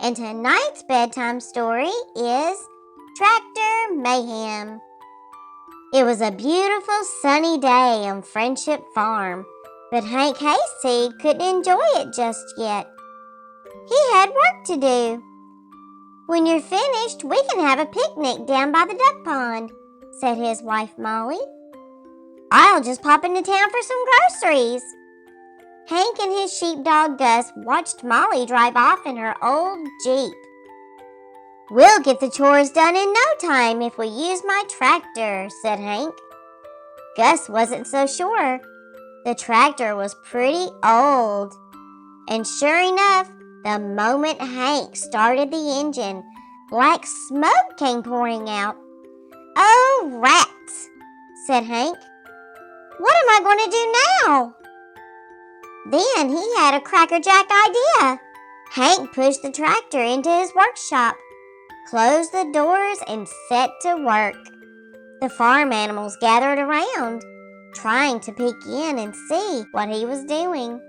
and tonight's bedtime story is Tractor Mayhem. It was a beautiful sunny day on Friendship Farm, but Hank Hayseed couldn't enjoy it just yet. He had work to do. "When you're finished, we can have a picnic down by the duck pond," said his wife Molly. "I'll just pop into town for some groceries." Hank and his sheepdog Gus watched Molly drive off in her old Jeep. "We'll get the chores done in no time if we use my tractor," said Hank. Gus wasn't so sure. The tractor was pretty old. And sure enough, the moment Hank started the engine, black smoke came pouring out. "Oh, rats," said Hank. "What am I going to do now?" Then he had a crackerjack idea. Hank pushed the tractor into his workshop, closed the doors, and set to work. The farm animals gathered around, trying to peek in and see what he was doing.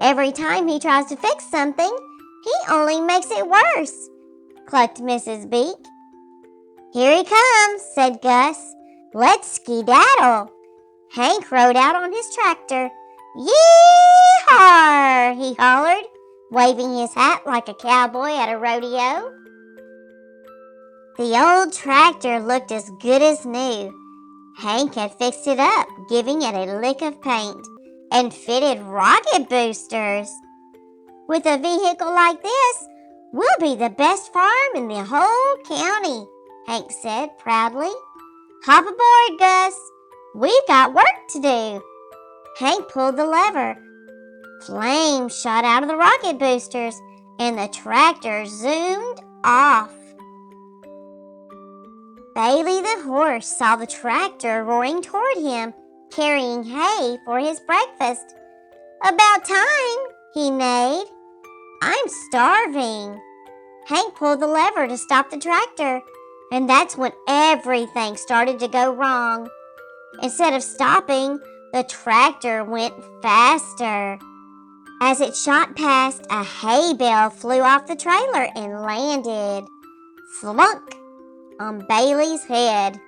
"Every time he tries to fix something, he only makes it worse," clucked Mrs. Beak. "Here he comes," said Gus. "Let's skedaddle." Hank rode out on his tractor. "Yee-haw!" he hollered, waving his hat like a cowboy at a rodeo. The old tractor looked as good as new. Hank had fixed it up, giving it a lick of paint, and fitted rocket boosters. "With a vehicle like this, we'll be the best farm in the whole county," Hank said proudly. "Hop aboard, Gus. We've got work to do." Hank pulled the lever. Flames shot out of the rocket boosters, and the tractor zoomed off. Bailey the horse saw the tractor roaring toward him, carrying hay for his breakfast. "About time," he neighed. "I'm starving." Hank pulled the lever to stop the tractor, and that's when everything started to go wrong. Instead of stopping, the tractor went faster. As it shot past, a hay bale flew off the trailer and landed, flunk, on Bailey's head.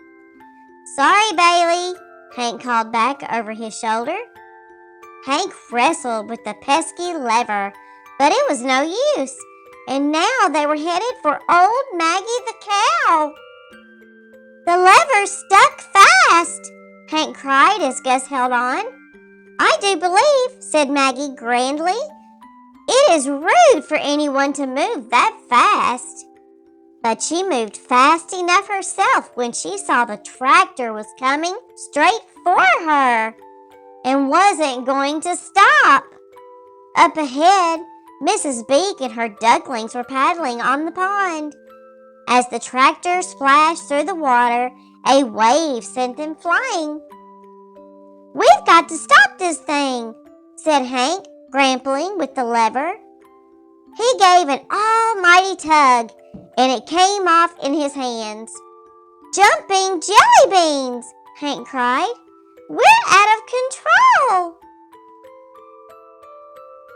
"Sorry, Bailey," Hank called back over his shoulder. Hank wrestled with the pesky lever, but it was no use, and now they were headed for old Maggie the cow. "The lever stuck fast," Hank cried as Gus held on. "I do believe," said Maggie grandly, "it is rude for anyone to move that fast." But she moved fast enough herself when she saw the tractor was coming straight for her and wasn't going to stop. Up ahead, Mrs. Beak and her ducklings were paddling on the pond. As the tractor splashed through the water, a wave sent them flying. "We've got to stop this thing," said Hank, grappling with the lever. He gave an almighty tug, and it came off in his hands. "Jumping jelly beans!" Hank cried. "We're out of control!"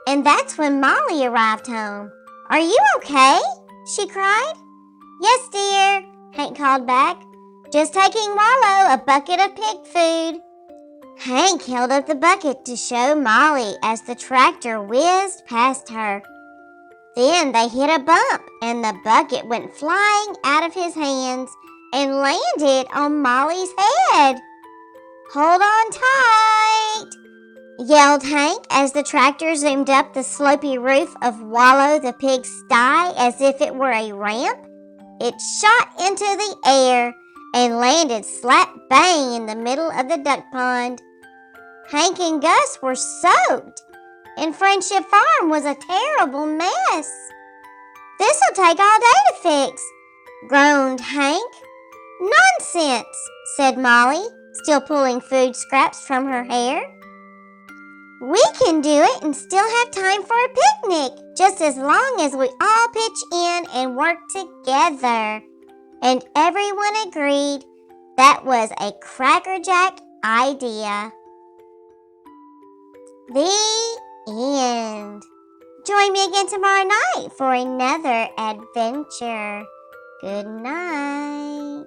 And that's when Molly arrived home. "Are you okay?" she cried. "Yes, dear," Hank called back. "Just taking Wallow a bucket of pig food." Hank held up the bucket to show Molly as the tractor whizzed past her. Then they hit a bump, and the bucket went flying out of his hands and landed on Molly's head. "Hold on tight," yelled Hank as the tractor zoomed up the slopey roof of Wallow the pig's sty as if it were a ramp. It shot into the air and landed slap bang in the middle of the duck pond. Hank and Gus were soaked, and Friendship Farm was a terrible mess. "This'll take all day to fix," groaned Hank. "Nonsense," said Molly, still pulling food scraps from her hair. "We can do it and still have time for a picnic, just as long as we all pitch in and work together." And everyone agreed that was a crackerjack idea. The end. Join me again tomorrow night for another adventure. Good night.